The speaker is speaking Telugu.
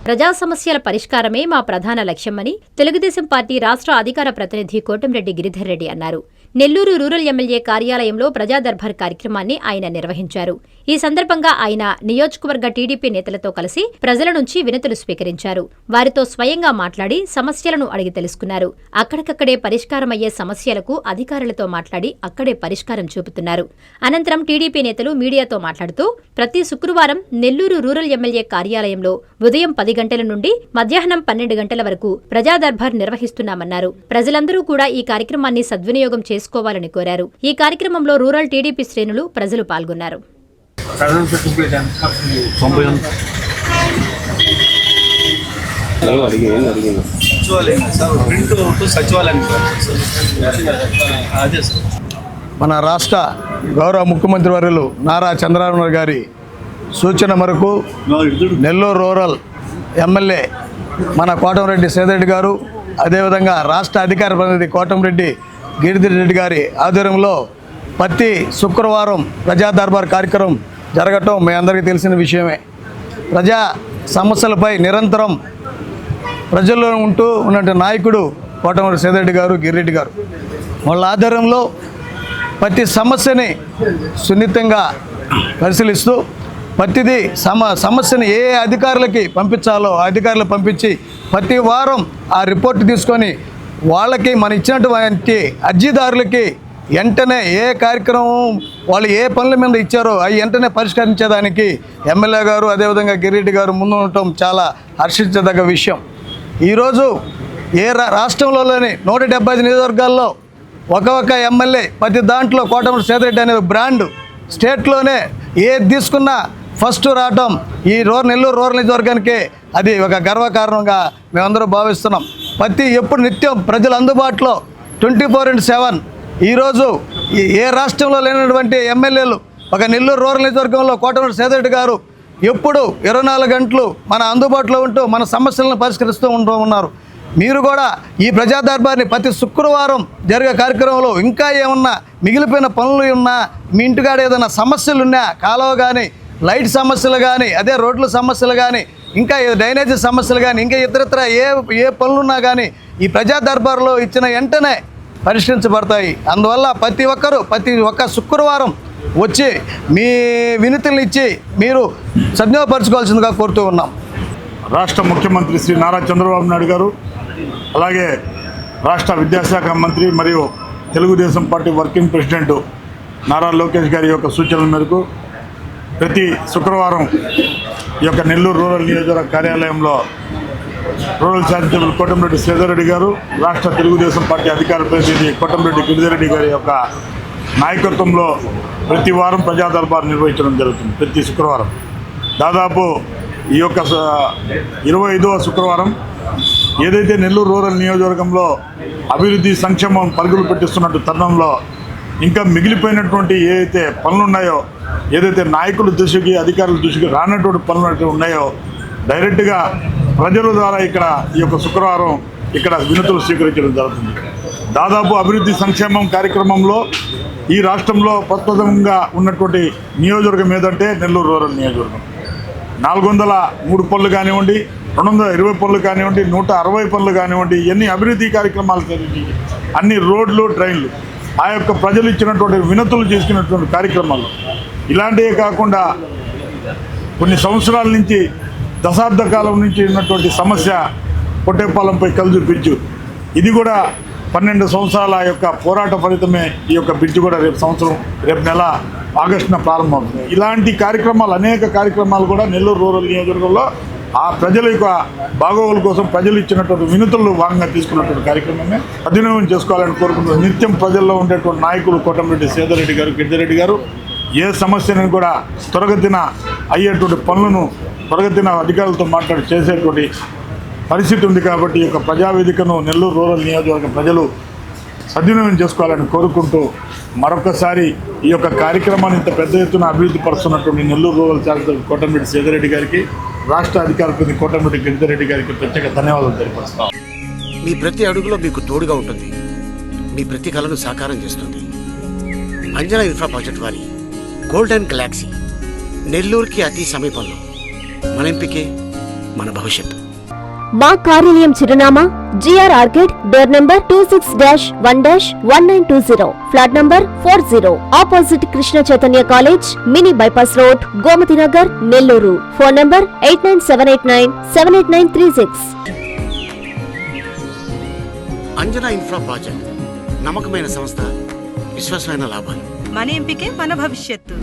ప్రజా సమస్యల పరిష్కారమే మా ప్రధాన లక్ష్యమని తెలుగుదేశం పార్టీ రాష్ట్ర అధికార ప్రతినిధి కోటంరెడ్డి గిరిధర్ రెడ్డి అన్నారు. నెల్లూరు రూరల్ ఎమ్మెల్యే కార్యాలయంలో ప్రజా దర్బార్ కార్యక్రమాన్ని ఆయన నిర్వహించారు. ఈ సందర్భంగా ఆయన నియోజకవర్గ టీడీపీ నేతలతో కలిసి ప్రజల నుంచి వినతులు స్వీకరించారు. వారితో స్వయంగా మాట్లాడి సమస్యలను అడిగి తెలుసుకున్నారు. అక్కడికక్కడే పరిష్కారమయ్యే సమస్యలకు అధికారులతో మాట్లాడి అక్కడే పరిష్కారం చూపుతున్నారు. అనంతరం టీడీపీ నేతలు మీడియాతో మాట్లాడుతూ ప్రతి శుక్రవారం నెల్లూరు రూరల్ ఎమ్మెల్యే కార్యాలయంలో ఉదయం 10 గంటల నుండి మధ్యాహ్నం 12 గంటల వరకు ప్రజా దర్బార్ నిర్వహిస్తున్నామన్నారు. ప్రజలందరూ కూడా ఈ కార్యక్రమాన్ని సద్వినియోగం చేసుకోవాలని కోరారు. ఈ కార్యక్రమంలో రూరల్ టీడీపీ శ్రేణులు ప్రజలు పాల్గొన్నారు. మన రాష్ట్ర గౌరవ ముఖ్యమంత్రి వర్యులు నారా చంద్రబాబు నాయుడు గారి సూచన మేరకు నెల్లూరు రూరల్ ఎమ్మెల్యే మన కోటంరెడ్డి సేదరెడ్డి గారు, అదేవిధంగా రాష్ట్ర అధికార ప్రతినిధి కోటంరెడ్డి గిరిధర్ రెడ్డి గారి ఆధ్వర్యంలో ప్రతి శుక్రవారం ప్రజా దర్బార్ కార్యక్రమం జరగటం మీ అందరికీ తెలిసిన విషయమే. ప్రజా సమస్యలపై నిరంతరం ప్రజల్లో ఉంటూ ఉన్న నాయకుడు కోటంరెడ్డి సేదరెడ్డి గారు, గిరిరెడ్డి గారు. వాళ్ళ ఆధ్వర్యంలో ప్రతి సమస్యని సున్నితంగా పరిశీలిస్తూ ప్రతిదీ సమస్యను ఏ అధికారులకి పంపించాలో ఆ అధికారులు పంపించి ప్రతి వారం ఆ రిపోర్ట్ తీసుకొని వాళ్ళకి మనం ఇచ్చినటువంటి అర్జీదారులకి వెంటనే ఏ కార్యక్రమం వాళ్ళు ఏ పనుల మీద ఇచ్చారో అవి వెంటనే పరిష్కరించేదానికి ఎమ్మెల్యే గారు అదేవిధంగా గిరిరెడ్డి గారు ముందు ఉండటం చాలా హర్షించదగ్గ విషయం. ఈరోజు ఏ రాష్ట్రంలోని 175 నియోజకవర్గాల్లో ఒక ఎమ్మెల్యే ప్రతి దాంట్లో కోటంరెడ్డి సేదరెడ్డి అనే బ్రాండ్ స్టేట్లోనే ఏది తీసుకున్నా ఫస్ట్ రావటం ఈ నెల్లూరు రూరల్ నియోజకవర్గానికి అది ఒక గర్వకారణంగా మేమందరూ భావిస్తున్నాం. ఎప్పుడు నిత్యం ప్రజలు అందుబాటులో 24/7 ఈరోజు ఏ రాష్ట్రంలో లేనటువంటి ఎమ్మెల్యేలు ఒక నెల్లూరు రూరల్ నియోజకవర్గంలో కోటంరెడ్డి సేదరెడ్డి గారు ఎప్పుడు 24 గంటలు మన అందుబాటులో ఉంటూ మన సమస్యలను పరిష్కరిస్తూ ఉన్నారు. మీరు కూడా ఈ ప్రజా దర్బార్ని ప్రతి శుక్రవారం జరిగే కార్యక్రమంలో ఇంకా ఏమన్నా మిగిలిపోయిన పనులు ఉన్నా, మీ ఇంటికాడ ఏదైనా సమస్యలు ఉన్నా, కాలువ కానీ లైట్ సమస్యలు కానీ అదే రోడ్ల సమస్యలు కానీ ఇంకా డ్రైనేజీ సమస్యలు కానీ ఇంకా ఇతరత్ర ఏ పనులున్నా కానీ ఈ ప్రజా దర్బార్లో ఇచ్చిన వెంటనే పరిష్కరించబడతాయి. అందువల్ల ప్రతి ఒక్క శుక్రవారం వచ్చి మీ వినతులను ఇచ్చి మీరు సద్వినియోగపరచుకోవాల్సిందిగా కోరుతూ ఉన్నాం. రాష్ట్ర ముఖ్యమంత్రి శ్రీ నారా చంద్రబాబు నాయుడు గారు, అలాగే రాష్ట్ర విద్యాశాఖ మంత్రి మరియు Telugu Desam party working president Nara Lokesh గారి యొక్క సూచనల మేరకు ప్రతి శుక్రవారం ఈ యొక్క నెల్లూరు రూరల్ నియోజకవర్గ కార్యాలయంలో రూరల్ చారిటబుల్ కోటంరెడ్డి సేదరెడ్డి గారు, రాష్ట్ర తెలుగుదేశం పార్టీ అధికార ప్రతినిధి కోటంరెడ్డి గిరిధర్ రెడ్డి గారి యొక్క నాయకత్వంలో ప్రతి వారం ప్రజా దర్బార్ నిర్వహించడం జరుగుతుంది. ప్రతి శుక్రవారం దాదాపు ఈ యొక్క 25వ శుక్రవారం ఏదైతే నెల్లూరు రూరల్ నియోజకవర్గంలో అభివృద్ధి సంక్షేమం పరుగులు పెట్టిస్తున్నట్టు తరుణంలో ఇంకా మిగిలిపోయినటువంటి ఏదైతే పనులు ఉన్నాయో, ఏదైతే నాయకుల దృష్టికి అధికారుల దృష్టికి రానటువంటి పనులు ఉన్నాయో డైరెక్ట్గా ప్రజల ద్వారా ఇక్కడ ఈ యొక్క శుక్రవారం ఇక్కడ వినతులు స్వీకరించడం జరుగుతుంది. దాదాపు అభివృద్ధి సంక్షేమం కార్యక్రమంలో ఈ రాష్ట్రంలో ప్రప్రథమంగా ఉన్నటువంటి నియోజకవర్గం ఏదంటే నెల్లూరు రూరల్ నియోజకవర్గం. 403 పనులు కానివ్వండి, 220 పనులు కానివ్వండి, 160 పనులు కానివ్వండి, ఎన్ని అభివృద్ధి కార్యక్రమాలు జరిగి అన్ని రోడ్లు, డ్రైన్లు ఆ యొక్క ప్రజలు ఇచ్చినటువంటి వినతులు చేసుకున్నటువంటి కార్యక్రమాలు ఇలాంటివే కాకుండా కొన్ని సంవత్సరాల నుంచి దశాబ్ద కాలం నుంచి ఉన్నటువంటి సమస్య పొట్టేపాలెంపై కలుజు బ్రిడ్జు, ఇది కూడా 12 సంవత్సరాల యొక్క పోరాట ఫలితమే ఈ యొక్క బ్రిడ్జ్ కూడా రేపు నెల ఆగస్టున ప్రారంభమవుతుంది. ఇలాంటి కార్యక్రమాలు అనేక కార్యక్రమాలు కూడా నెల్లూరు రూరల్ నియోజకవర్గంలో ఆ ప్రజల యొక్క బాగోగుల కోసం ప్రజలు ఇచ్చినటువంటి వినతులు భాగంగా తీసుకున్నటువంటి కార్యక్రమమే సద్వినియోగం చేసుకోవాలని కోరుకుంటున్నారు. నిత్యం ప్రజల్లో ఉండేటువంటి నాయకులు కోటంరెడ్డి సేదరెడ్డి గారు, గిరిధర్ రెడ్డి గారు ఏ సమస్యను కూడా త్వరగతిన అయ్యేటువంటి పనులను త్వరగతిన అధికారులతో మాట్లాడి చేసేటువంటి పరిస్థితి ఉంది. కాబట్టి ఈ యొక్క ప్రజావేదికను నెల్లూరు రూరల్ నియోజకవర్గ ప్రజలు సద్వినియోగం చేసుకోవాలని కోరుకుంటూ మరొకసారి ఈ యొక్క కార్యక్రమాన్ని ఇంత పెద్ద ఎత్తున అభివృద్ధి పరుస్తున్నటువంటి నెల్లూరు రూరల్ చారిటబుల్ కోటంరెడ్డి సేదరెడ్డి గారికి, రాష్ట్ర అధికార ప్రతినిధి కోటంరెడ్డి గిరిధర్ రెడ్డి గారికి ప్రత్యేక ధన్యవాదాలు తెలియపరుస్తాం. మీ ప్రతి అడుగులో మీకు తోడుగా ఉంటుంది, మీ ప్రతి కళను సాకారం చేస్తుంది. అంజనా ఇన్ఫ్రా ప్రాజెక్ట్ వారి గోల్డెన్ గెలాక్సీ నెల్లూరుకి అతి సమీపంలో. మన ఎంపికే మన భవిష్యత్తు. మా కార్యాలయం చిరునామా GR orchid, door number 26-1-1920, flat number 40, opposite Krishna Chaitanya college, mini bypass road, Gomathi Nagar, Nellore. Phone number 8978978936. Anjana infra project నమ్మకమైన సంస్థ, విశ్వాసమైన లాభాలు. మన ఎంపికే మన భవిష్యత్తు.